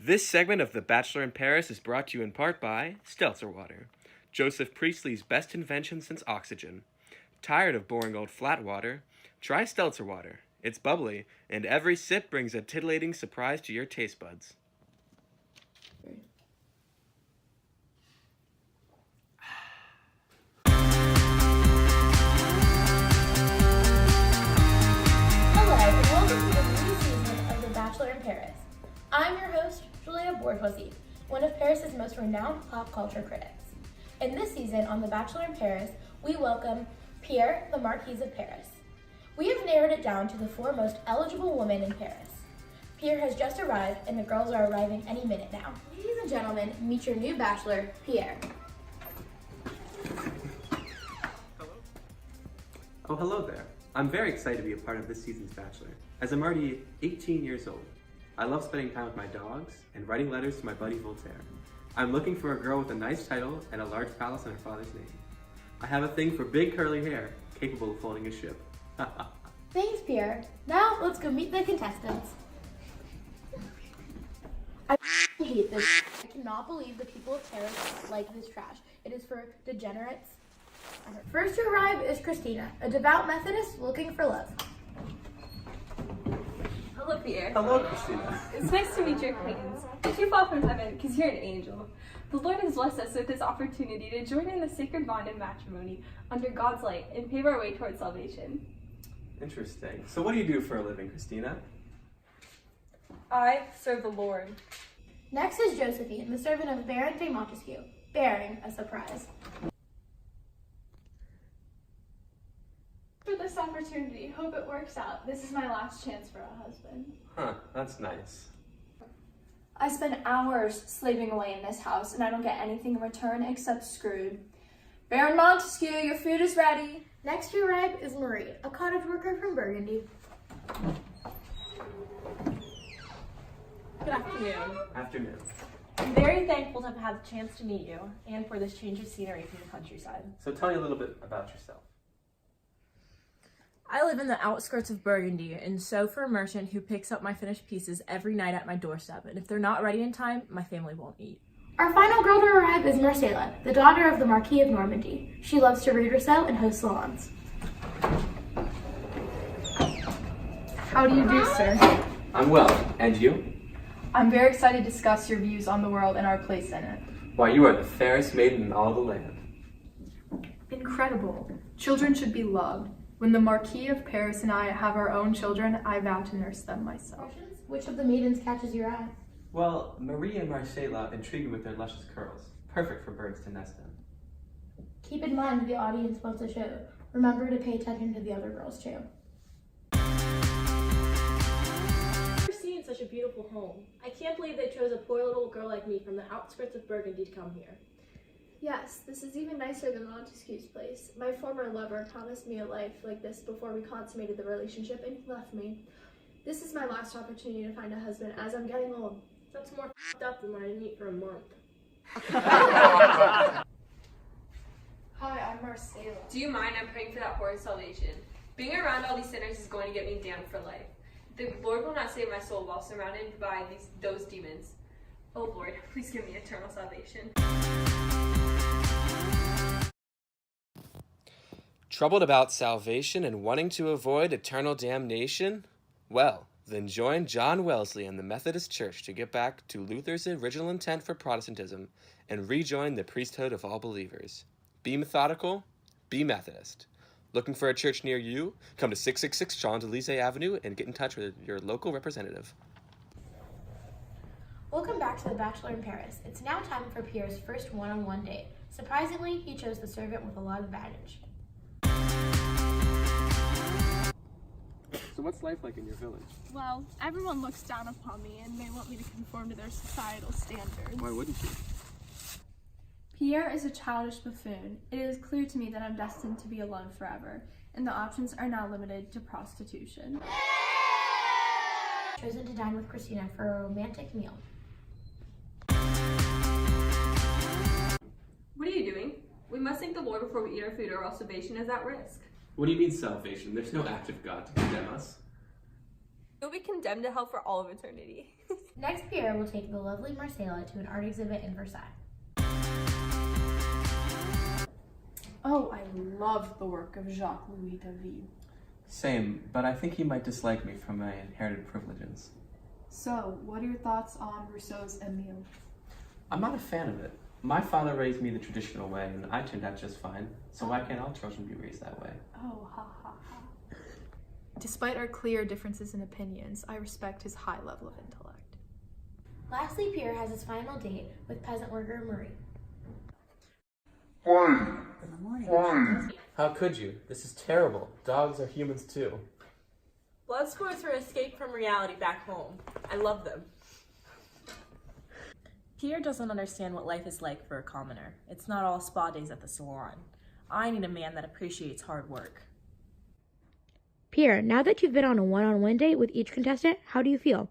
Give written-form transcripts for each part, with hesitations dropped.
This segment of The Bachelor in Paris is brought to you in part by Stelzer Water, Joseph Priestley's best invention since oxygen. Tired of boring old flat water? Try Stelzer Water. It's bubbly, and every sip brings a titillating surprise to your taste buds. Hello, and welcome to the new season of The Bachelor in Paris. I'm your host, Julia Bourgeoisie, one of Paris's most renowned pop culture critics. In this season on The Bachelor in Paris, we welcome Pierre, the Marquise of Paris. We have narrowed it down to the four most eligible women in Paris. Pierre has just arrived, and the girls are arriving any minute now. Ladies and gentlemen, meet your new bachelor, Pierre. Oh, hello there. I'm very excited to be a part of this season's Bachelor, as I'm already 18 years old. I love spending time with my dogs and writing letters to my buddy Voltaire. I'm looking for a girl with a nice title and a large palace in her father's name. I have a thing for big curly hair, capable of floating a ship. Thanks, Pierre. Now, let's go meet the contestants. I hate this. I cannot believe the people of Paris like this trash. It is for degenerates. First to arrive is Christina, a devout Methodist looking for love. Hello, Pierre. Hello, Christina. It's nice to meet your acquaintance. But you fall from heaven because you're an angel. The Lord has blessed us with this opportunity to join in the sacred bond of matrimony under God's light and pave our way towards salvation. Interesting. So what do you do for a living, Christina? I serve the Lord. Next is Josephine, the servant of Baron de Montesquieu, bearing a surprise. For this opportunity. Hope it works out. This is my last chance for a husband. Huh, that's nice. I spend hours slaving away in this house, and I don't get anything in return except screwed. Baron Montesquieu, your food is ready. Next to arrive is Marie, a cottage worker from Burgundy. Good afternoon. Afternoon. I'm very thankful to have had the chance to meet you and for this change of scenery from the countryside. So tell me a little bit about yourself. I live in the outskirts of Burgundy and sew for a merchant who picks up my finished pieces every night at my doorstep, and if they're not ready in time, my family won't eat. Our final girl to arrive is Marcella, the daughter of the Marquis of Normandy. She loves to read or sew and host salons. How do you do, sir? I'm well. And you? I'm very excited to discuss your views on the world and our place in it. Why, you are the fairest maiden in all the land. Incredible. Children should be loved. When the Marquis of Paris and I have our own children, I vow to nurse them myself. Which of the maidens catches your eye? Well, Marie and Marcella intrigue me with their luscious curls. Perfect for birds to nest in. Keep in mind the audience wants a show. Remember to pay attention to the other girls too. I've never seen such a beautiful home. I can't believe they chose a poor little girl like me from the outskirts of Burgundy to come here. Yes, this is even nicer than Montesquieu's place. My former lover promised me a life like this before we consummated the relationship, and he left me. This is my last opportunity to find a husband, as I'm getting old. That's more f***ed up than what I didn't eat for a month. Hi, I'm Marcella. Do you mind? I'm praying for that horrid salvation. Being around all these sinners is going to get me damned for life. The Lord will not save my soul while surrounded by those demons. Oh Lord, please give me eternal salvation. Troubled about salvation and wanting to avoid eternal damnation? Well, then join John Wesley and the Methodist Church to get back to Luther's original intent for Protestantism and rejoin the priesthood of all believers. Be methodical, be Methodist. Looking for a church near you? Come to 666 Champs-Élysées Avenue and get in touch with your local representative. Welcome back to The Bachelor in Paris. It's now time for Pierre's first one-on-one date. Surprisingly, he chose the servant with a lot of baggage. So what's life like in your village? Well, everyone looks down upon me and they want me to conform to their societal standards. Why wouldn't you? Pierre is a childish buffoon. It is clear to me that I'm destined to be alone forever, and the options are now limited to prostitution. Chosen to dine with Christina for a romantic meal. What are you doing? We must thank the Lord before we eat our food, or else salvation is at risk. What do you mean salvation? There's no act of God to condemn us. You'll be condemned to hell for all of eternity. Next, Pierre will take the lovely Marcella to an art exhibit in Versailles. Oh, I love the work of Jacques-Louis David. Same, but I think he might dislike me for my inherited privileges. So, what are your thoughts on Rousseau's Emile? I'm not a fan of it. My father raised me the traditional way, and I turned out just fine. So why can't all children be raised that way? Oh, ha ha ha. Despite our clear differences in opinions, I respect his high level of intellect. Lastly, Pierre has his final date with peasant worker Marie. How could you? This is terrible. Dogs are humans too. Blood sports are an escape from reality back home. I love them. Pierre doesn't understand what life is like for a commoner. It's not all spa days at the salon. I need a man that appreciates hard work. Pierre, now that you've been on a one-on-one date with each contestant, how do you feel?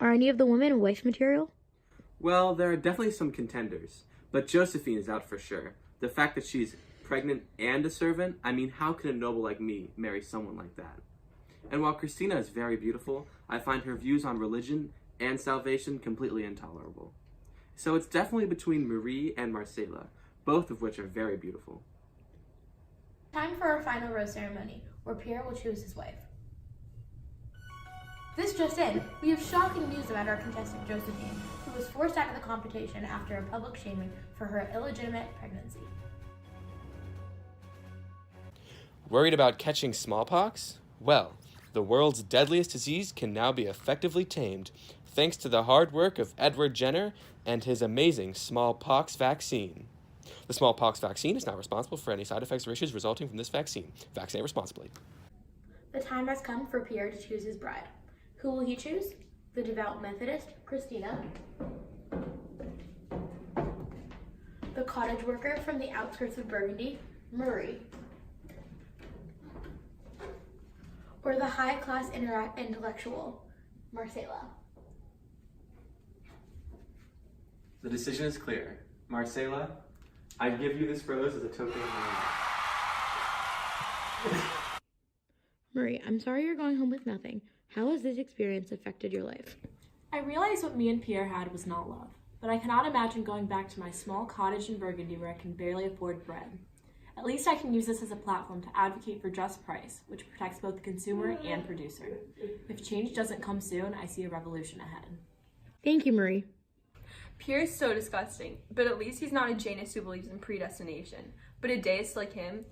Are any of the women wife material? Well, there are definitely some contenders, but Josephine is out for sure. The fact that she's pregnant and a servant, I mean, how can a noble like me marry someone like that? And while Christina is very beautiful, I find her views on religion and salvation completely intolerable. So it's definitely between Marie and Marcella, both of which are very beautiful. Time for our final rose ceremony, where Pierre will choose his wife. This just in, we have shocking news about our contestant Josephine, who was forced out of the competition after a public shaming for her illegitimate pregnancy. Worried about catching smallpox? Well, the world's deadliest disease can now be effectively tamed, thanks to the hard work of Edward Jenner and his amazing smallpox vaccine. The smallpox vaccine is not responsible for any side effects or issues resulting from this vaccine. Vaccinate responsibly. The time has come for Pierre to choose his bride. Who will he choose? The devout Methodist, Christina. The cottage worker from the outskirts of Burgundy, Marie. Or the high-class intellectual, Marcella. The decision is clear. Marcella, I give you this rose as a token of my love. Marie, I'm sorry you're going home with nothing. How has this experience affected your life? I realized what me and Pierre had was not love, but I cannot imagine going back to my small cottage in Burgundy where I can barely afford bread. At least I can use this as a platform to advocate for just price, which protects both the consumer and producer. If change doesn't come soon, I see a revolution ahead. Thank you, Marie. Pierre is so disgusting, but at least he's not a Janus who believes in predestination. But a deist like him,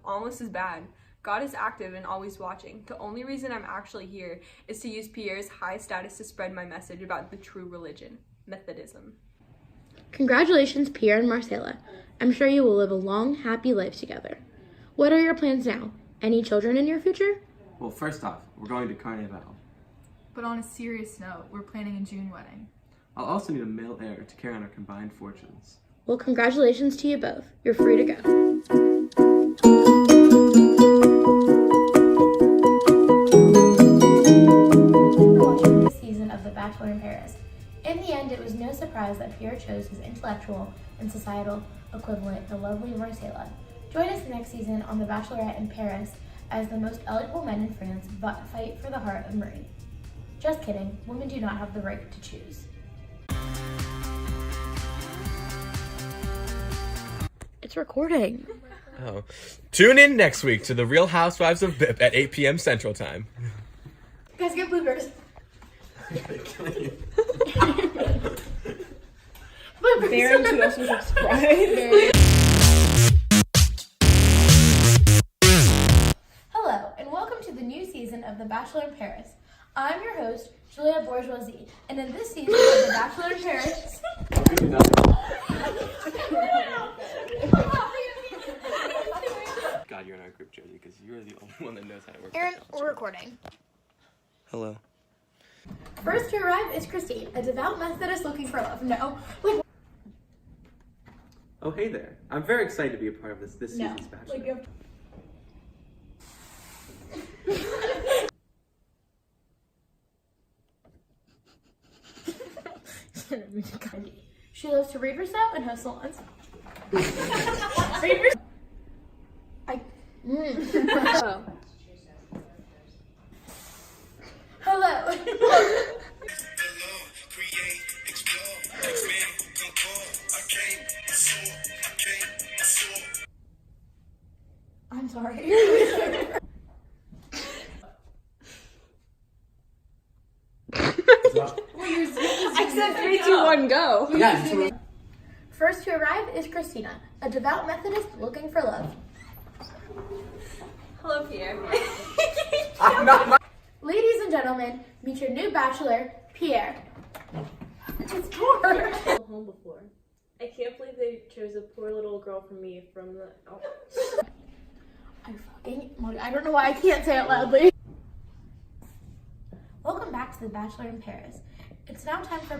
almost as bad. God is active and always watching. The only reason I'm actually here is to use Pierre's high status to spread my message about the true religion, Methodism. Congratulations, Pierre and Marcella. I'm sure you will live a long, happy life together. What are your plans now? Any children in your future? Well, first off, we're going to Carnival. But on a serious note, we're planning a June wedding. I'll also need a male heir to carry on our combined fortunes. Well, congratulations to you both. You're free to go. Watching this season of The Bachelor in Paris. In the end, it was no surprise that Pierre chose his intellectual and societal equivalent, the lovely Marcella. Join us next season on The Bachelorette in Paris as the most eligible men in France fight for the heart of Marie. Just kidding, women do not have the right to choose. It's recording. Oh. Tune in next week to The Real Housewives of BIP at 8 p.m. Central Time. Guys, get bloopers. Darren should also subscribe. Hello, and welcome to the new season of The Bachelor in Paris. I'm your host, Julia Bourgeoisie, and in this season of The Bachelor in Paris... God, you're in our group, Josie, because you're the only one that knows how to work. Aaron, technology. we're recording. Hello. First to arrive is Christine, a devout Methodist looking for love. No, like... Oh, hey there. I'm very excited to be a part of this season's Bachelor. She loves to read herself and host salons. Hello, sorry. I said 3, 2, 1, go. Yeah. First to arrive is Christina, a devout Methodist looking for love. Hello, Pierre. Ladies and gentlemen, meet your new bachelor, Pierre. It's poor. Home before. I can't believe they chose a poor little girl from me from the. Oh. I don't know why I can't say it loudly. Welcome back to The Bachelor in Paris. It's now time for